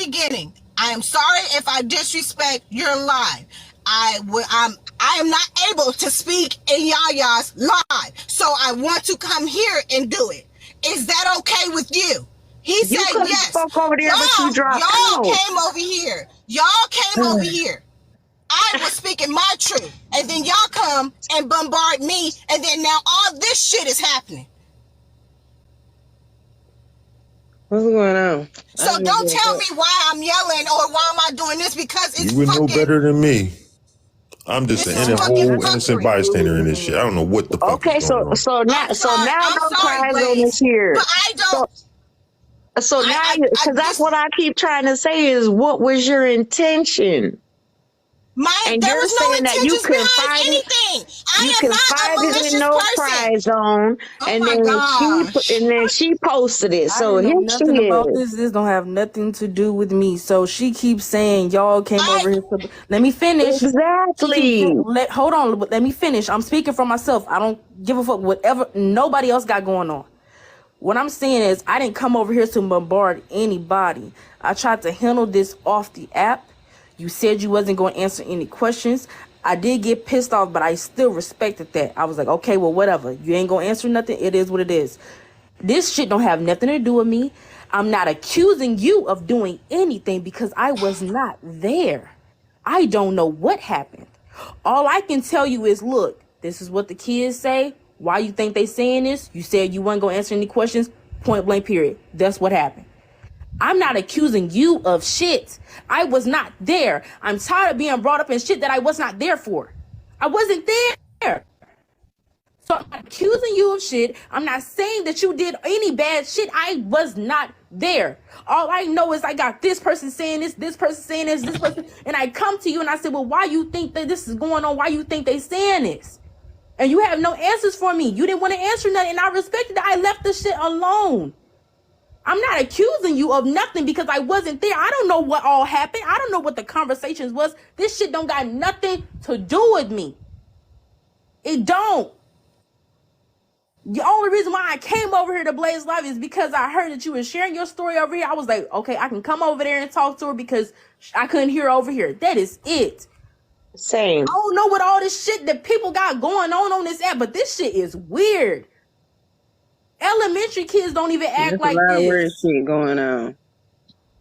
beginning, I am sorry if I disrespect your live. I am not able to speak in Yaya's live, so I want to come here and do it. Is that okay with you? He said yes. Spoke over there, but you dropped y'all out. came over here. Y'all came over here. I was speaking my truth, and then y'all come and bombard me, and then now all this shit is happening. What's going on? So don't tell me why I'm yelling or why am I doing this, because it's you would know better than me. I'm just This an is fucking innocent bystander in this shit. I don't know what the fuck is going on. so now I'm sorry, no cry zone is here. but I don't. So now, because that's what I keep trying to say is, what was your intention? And There you're was no saying that you intentions behind confided, anything. I you am not a confided malicious in no person. cry zone, Oh and my gosh. then she posted it. So I here didn't know nothing she about is. this. This don't have nothing to do with me. So she keeps saying y'all came over here. Let me finish. Exactly. Hold on. Let me finish. I'm speaking for myself. I don't give a fuck whatever nobody else got going on. What I'm saying is, I didn't come over here to bombard anybody. I tried to handle this off the app. You said you wasn't going to answer any questions. I did get pissed off, but I still respected that. I was like, okay, well, whatever. You ain't going to answer nothing. It is what it is. This shit don't have nothing to do with me. I'm not accusing you of doing anything because I was not there. I don't know what happened. All I can tell you is, look, this is what the kids say. Why you think they saying this? You said you weren't going to answer any questions. Point blank, period. That's what happened. I'm not accusing you of shit. I was not there. I'm tired of being brought up in shit that I was not there for. I wasn't there. So I'm not accusing you of shit. I'm not saying that you did any bad shit. I was not there. All I know is I got this person saying this person saying this person. And I come to you and I say, well, why you think that this is going on? Why you think they saying this? And you have no answers for me. You didn't want to answer nothing. And I respected that. I left the shit alone. I'm not accusing you of nothing because I wasn't there. I don't know what all happened. I don't know what the conversations was. This shit don't got nothing to do with me. It don't. The only reason why I came over here to Blaze Live is because I heard that you were sharing your story over here. I was like, okay, I can come over there and talk to her because I couldn't hear her over here. That is it. Same. I don't know what all this shit that people got going on this app, but this shit is weird. Elementary kids don't even act like this. There's a lot of weird shit going on.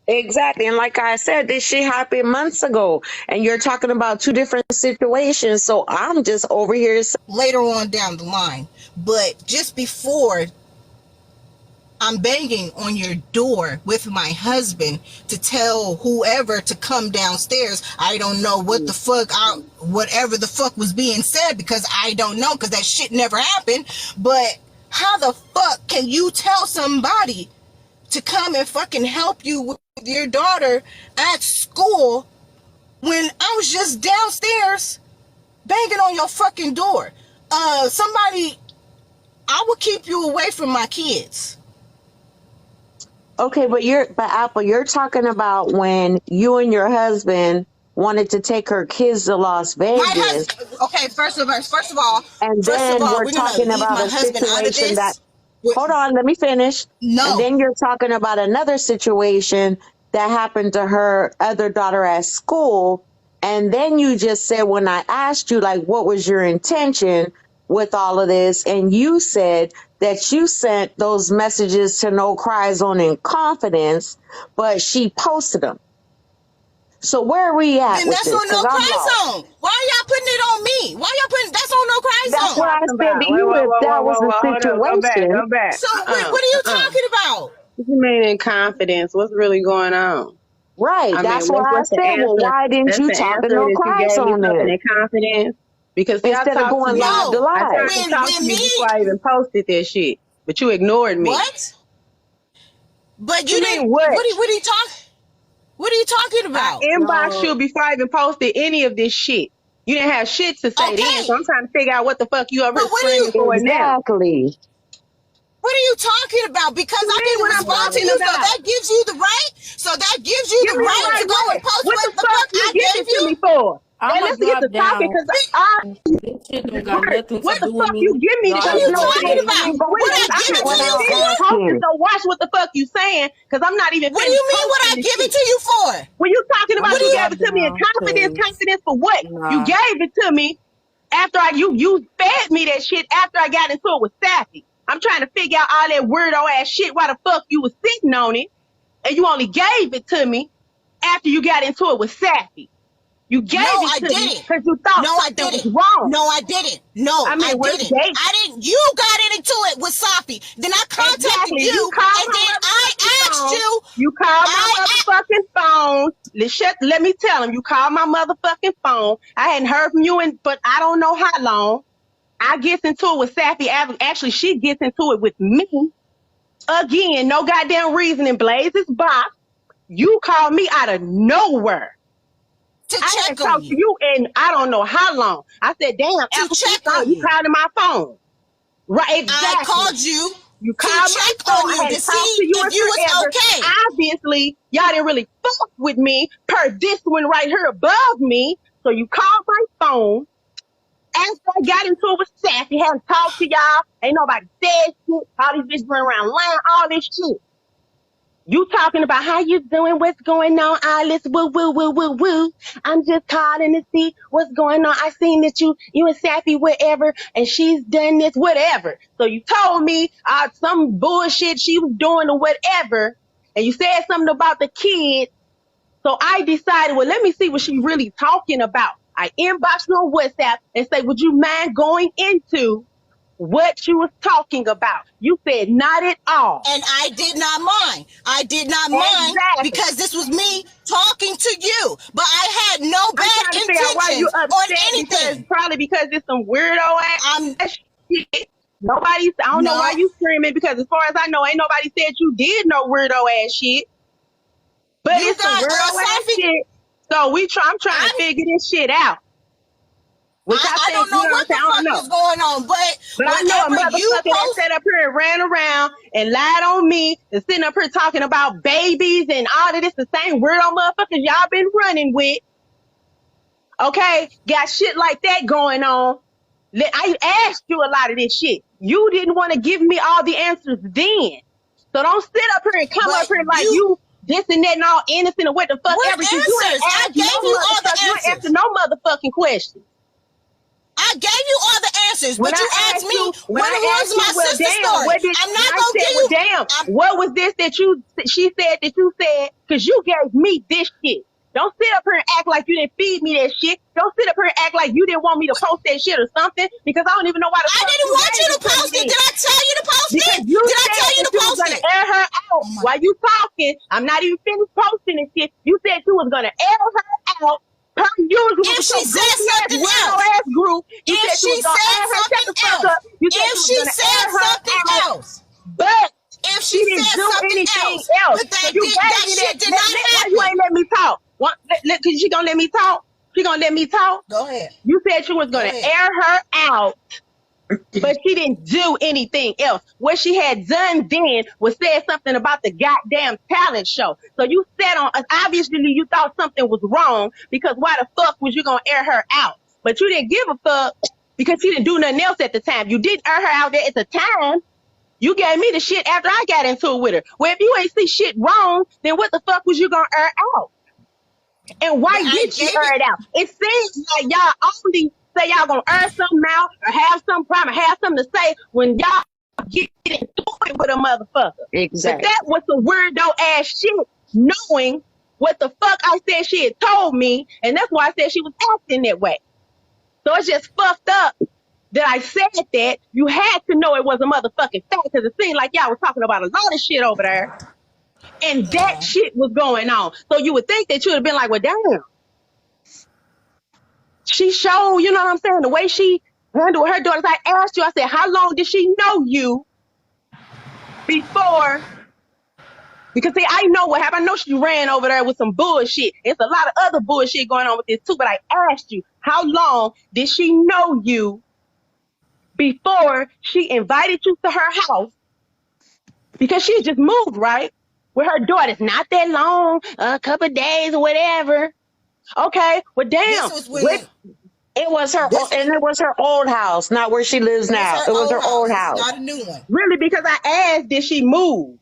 Exactly. And like I said, this shit happened months ago. And you're talking about two different situations. So I'm just over here. Later on down the line. But just before, I'm banging on your door with my husband to tell whoever to come downstairs. I don't know what the fuck, whatever the fuck was being said, because I don't know, because that shit never happened. But how the fuck can you tell somebody to come and fucking help you with your daughter at school when I was just downstairs banging on your fucking door? Somebody, I will keep you away from my kids. Okay, but Apple, you're talking about when you and your husband wanted to take her kids to Las Vegas. Okay, first of all, and then we're talking about a situation that. Hold on, let me finish. No. And then you're talking about another situation that happened to her other daughter at school. And then you just said, when I asked you, like, what was your intention with all of this? And you said that you sent those messages to No Cry Zone in confidence, but she posted them. So where are we at? Then that's on No Cry Zone. Why are y'all putting it on me? Why y'all putting that's on No Cry Zone? That's what I said to you. If that was the situation. Go back. So what are you talking about? What you mean in confidence? What's really going on? Right. That's what I said. Well, why didn't you talk to No Cry Zone then? In confidence? Because instead of going live to live. I tried to talk to you before I even posted that shit, but you ignored me. What? But you didn't. What are you talking about? I inboxed you before I even posted any of this shit. You didn't have shit to say then, so I'm trying to figure out what the fuck you over screaming for now. Exactly. What are you talking about? Because I didn't respond to you, so that gives you the right. So that gives you the right to go and post what the fuck you giving to me for? I'ma let's get to drop talking down. because This shit don't got nothing what to the do with fuck me. you give me the What are shit? you No, talking about? What I give it to you for? So watch what the fuck you saying, because I'm not even What do finished you mean what I posting this give it shit. to you for? When you talking about I'ma you gave drop it to me in down, confidence, cause confidence for what? You nah. gave it to me after you fed me that shit after I got into it with Safi. I'm trying to figure out all that weirdo ass shit. Why the fuck you was sitting on it and you only gave it to me after you got into it with Safi? You gave No, it I to me didn't. because you thought No, I something was didn't. wrong. No, I didn't. No, I mean, I we're didn't. dating. I didn't. You got into it with Safi. Then I contacted Exactly. you, You called and my then I motherfucking asked phone. you. You called my motherfucking phone. Let me tell him. You called my motherfucking phone. I hadn't heard from you but I don't know how long. I gets into it with Safi. Actually, she gets into it with me. Again, no goddamn reason in Blaze's box. You called me out of nowhere. To I check hadn't on talked to you. you in I don't know how long. I said, damn, To Apple check phone, on you you. called in my phone. Right, I exactly. called you You to called my check phone. on I you to hadn't talked see to you in if you was forever. okay. Obviously, y'all didn't really fuck with me per this one right here above me. So you called my phone. After I got into it with Safi, hadn't talked to y'all. Ain't nobody said shit. All these bitches running around lying, all this shit. You talking about how you doing, what's going on, all this woo woo woo woo woo. I'm just calling to see what's going on. I seen that you and Safi whatever, and she's done this whatever. So you told me some bullshit she was doing or whatever, and you said something about the kids. So I decided, well, let me see what she really talking about. I inboxed you on WhatsApp and say, would you mind going into what you was talking about? You said not at all. And I did not mind. I did not mind because this was me talking to you. But I had no bad I'm trying to figure out why you intentions on upset anything. because it's some weirdo ass shit. I don't know why you screaming, because as far as I know, ain't nobody said you did no weirdo ass shit. But it's some weirdo ass shit. So I'm trying to figure this shit out. Which I don't know what the fuck is going on, but I know a whatever you motherfucker that sat up here and ran around and lied on me and sitting up here talking about babies and all of this, the same weirdo motherfuckers y'all been running with. Okay, got shit like that going on. I asked you a lot of this shit. You didn't want to give me all the answers then. So don't sit up here and come up here like you this and that and all innocent or what the fuck ever. You ain't asked you all the answers. You ain't answered no motherfucking questions. I gave you all the answers, but you asked me when was my sister story. I'm not gonna give you. What was this that she said that you said? Because you gave me this shit. Don't sit up here and act like you didn't feed me that shit. Don't sit up here and act like you didn't want me to post that shit or something, because I don't even know why the fuck I didn't want you to post it. Did I tell you to post it? Did I tell you to post it? Gonna air her out while you talking. I'm not even finished posting this shit. You said you was gonna air her out. Per usual, if she said something else, ass group, if she said something else, if she said something else, but if she didn't said do something anything else, else, but that shit did not happen. Why you ain't let me talk? She gonna let me talk? She gonna let me talk? Go ahead. You said you was gonna air her out, but she didn't do anything else. What she had done then was said something about the goddamn talent show. So you said obviously you thought something was wrong, because why the fuck was you gonna air her out? But you didn't give a fuck because she didn't do nothing else at the time. You didn't air her out there at the time. You gave me the shit after I got into it with her. Well, if you ain't see shit wrong, then what the fuck was you gonna air out? And why did you air it out? It seems like y'all only say y'all gonna air something out or have some problem, have something to say when y'all get into it with a motherfucker. Exactly. But that was some weirdo ass shit, knowing what the fuck I said she had told me, and that's why I said she was acting that way. So it's just fucked up that I said that. You had to know it was a motherfucking fact, because it seemed like y'all was talking about a lot of shit over there. And that shit was going on. So you would think that you would have been like, well, damn. She showed, you know what I'm saying? The way she handled her daughters. I asked you, I said, how long did she know you before? Because see, I know what happened. I know she ran over there with some bullshit. It's a lot of other bullshit going on with this too. But I asked you, how long did she know you before she invited you to her house? Because she just moved, right? With her daughters, not that long, a couple of days or whatever. Okay, well, damn. This was when it was her, and it was her old house, not where she lives now. It was her old This is house. not a new one. Really, because I asked, did she move?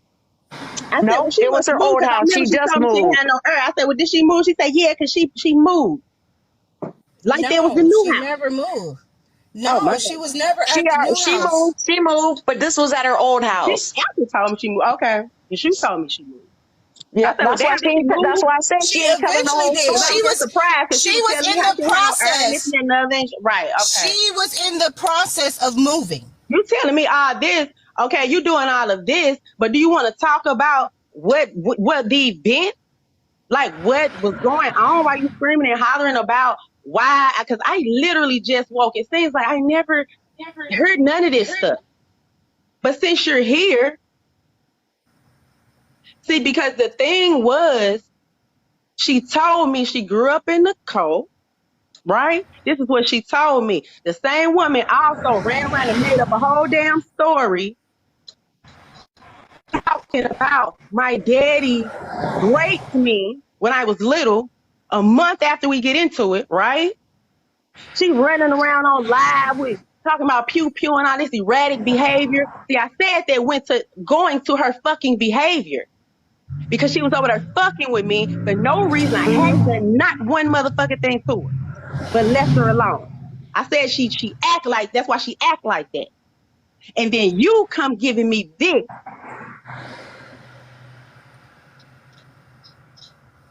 I said, well, No, she it was must her move old because I house. remember She she just told me she moved. had no earth. I said, well, did she move? She said, yeah, because she moved. Like that was the No, new she house. never moved. Oh my No, she God. was never at the new house. She moved, but this was at her old She house. after told me she moved. Okay. And she told me she moved. I Yep, said, well, damn, did she that's move? why I said She she ain't telling the eventually whole did. Because I story. was just surprised because She she was was telling me in how the she had no earth and this process. and another. Right. Okay. She was in the process of moving. You telling me all this. Okay, you doing all of this, but do you want to talk about what the event, like what was going on while you screaming and hollering about why? Because I literally just woke. It seems like I never heard none of this stuff. But since you're here, see, because the thing was, she told me she grew up in the cult, right? This is what she told me. The same woman also ran around and made up a whole damn story talking about my daddy raped me when I was little, a month after we get into it, right? She running around on live with talking about pew pew and all this erratic behavior. See, I said that went to going to her fucking behavior because she was over there fucking with me for no reason. I hadn't done not one motherfucking thing to her, but left her alone. I said she act like that's why she act like that. And then you come giving me this.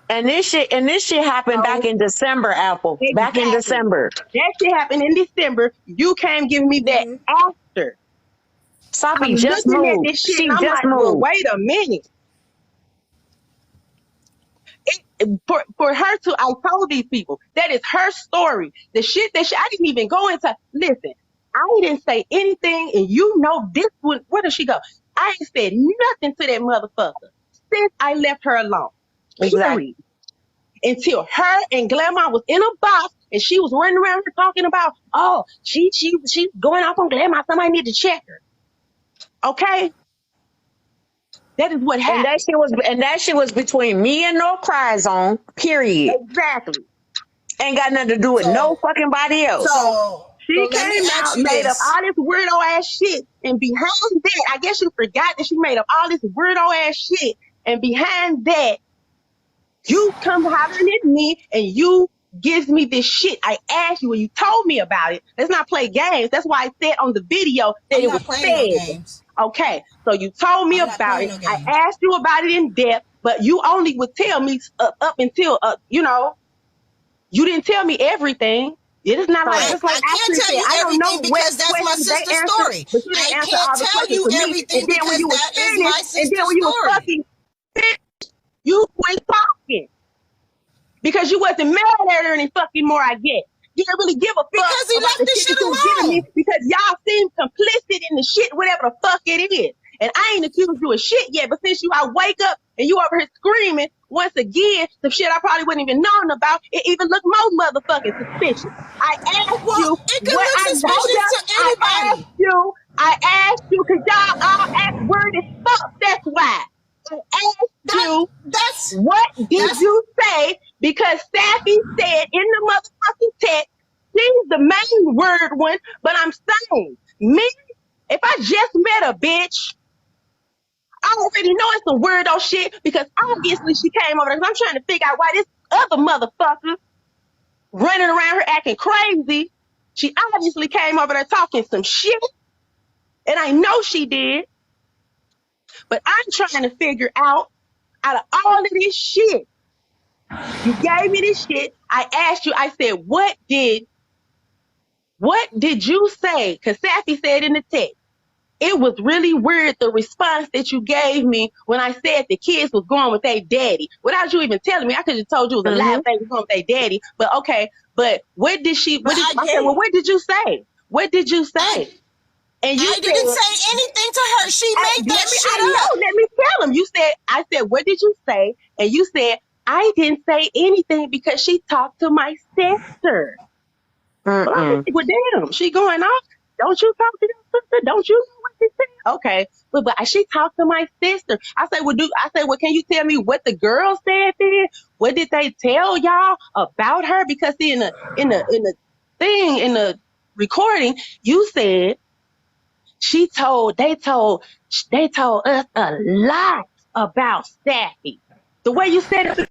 And this shit happened back in December, Apple. Back in Exactly. December. That shit happened in December. You came giving me that after. I'm Safi just looking at moved. this shit She and I'm just like, well, moved. wait a minute. For her to, I told these people, that is her story. The shit that I didn't even go into. Listen, I didn't say anything and you know this one, where does she go? I ain't said nothing to that motherfucker since I left her alone. Exactly. Period. Until her and Grandma was in a box and she was running around here talking about, oh, she's going off on Grandma. Somebody need to check her. Okay? That is what happened. And that shit was between me and No Cry Zone, period. Exactly. Ain't got nothing to do with no fucking body else. So she let me came ask out, you made up this. all this weirdo ass shit, and behind that, I guess you forgot that she made up all this weirdo ass shit, and behind that, you come hollering at me and you gives me this shit. I asked you when you told me about it. Let's not play games. That's why I said on the video that it was No said. games. Okay, so you told me about it. I asked you about it in depth, but you only would tell me up until you didn't tell me everything. It is not like, just like I can't Ashley tell said, you I don't know everything what because that's my questions they sister's answered, story. but you I didn't answer can't all the tell questions you for me. everything And then when because you was that is finished, my and then sister's when you was story. fucking finished, you quit talking. Because you wasn't mad at her any fucking more, I guess. You didn't really give a fuck Because he about left the this shit that shit you was giving me alone. because y'all seem complicit in the shit, whatever the fuck it is. And I ain't accused you of shit yet, but since I wake up and you over here screaming once again, some shit I probably wouldn't even known about, it even look more motherfucking suspicious. I asked Well, you it can what look I hold suspicious up. to anybody. I asked you because y'all all act weird as fuck. That's why. I asked you, what did That's you say? Because Safi said in the motherfucking text, she's the main word one, but I'm saying, me, if I just met a bitch, I already know it's some weirdo shit because obviously she came over there. I'm trying to figure out why this other motherfucker running around here acting crazy. She obviously came over there talking some shit, and I know she did. But I'm trying to figure out of all of this shit, you gave me this shit. I asked you, I said, what did you say? Because Safi said in the text, it was really weird the response that you gave me when I said the kids was going with their daddy. Without you even telling me, I could have told you it was a lie they was going with their daddy. But okay, but I said, well, what did you say? What did you say? And you I didn't say anything to her. She made that shit up. Let me tell him. I said, what did you say? And you said, I didn't say anything because she talked to my sister. Well, damn, she going off. Don't you talk to your sister? Don't you know what she said? Okay. But she talked to my sister. I said, well, can you tell me what the girl said then? What did they tell y'all about her? Because in the recording, you said they told us a lot about Safi. The way you said it,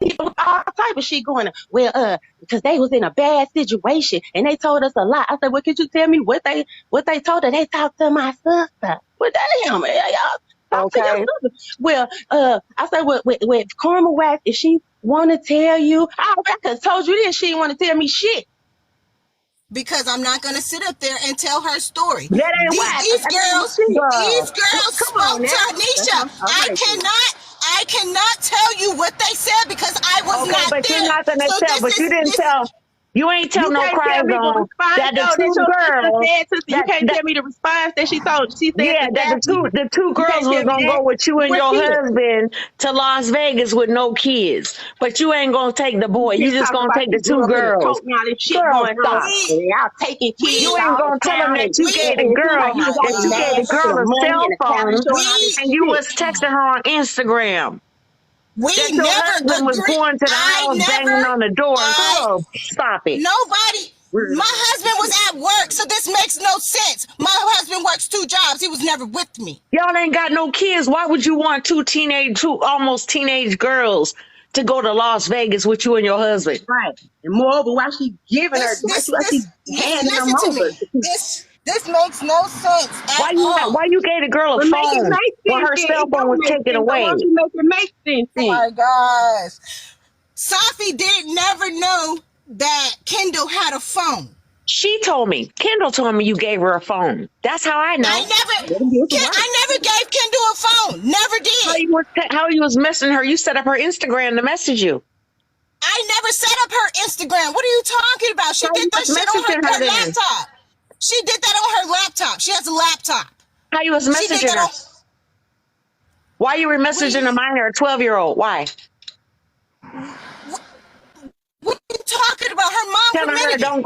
people all type of shit going on. Well, because they was in a bad situation and they told us a lot. I said, well, could you tell me what they told her? They talked to my sister. Well, damn, man, y'all talk to your sister. Well, I said, with Carmal Wax, if she want to tell you, I could have told you this. She didn't want to tell me shit. Because I'm not going to sit up there and tell her story. That ain't why. These girls spoke to Anisha. I cannot tell you what they said because I was not but there. You're not gonna tell. But you didn't tell. You ain't tell no crime zone that the two girls. You can't tell me the response that she told. She said that the two girls was gonna go with you and your husband to Las Vegas with no kids, but you ain't gonna take the boy. You just gonna take the two girls. Girl, stop. Y'all taking kids. You ain't gonna tell them that you gave the girl a cell phone and you was texting her on Instagram. We that never your husband was going to the house banging on the door. Girl, stop it. Nobody. My husband was at work, so this makes no sense. My husband works 2 jobs. He was never with me. Y'all ain't got no kids. Why would you want two almost teenage girls to go to Las Vegas with you and your husband? Right. And moreover, why she giving her? Listen to me. This makes no sense at all. Why you gave the girl a phone when her cell phone was taken away? Why you make it make sense? Oh my gosh. Safi didn't never know that Kendall had a phone. She told me. Kendall told me you gave her a phone. That's how I know. I never gave Kendall a phone. Never did. How you was messaging her? You set up her Instagram to message you. I never set up her Instagram. What are you talking about? She did that shit on her laptop. She did that on her laptop. She has a laptop. How you was messaging her? Why you were messaging a minor, a 12-year-old? Why? What are you talking about? Her mom telling her don't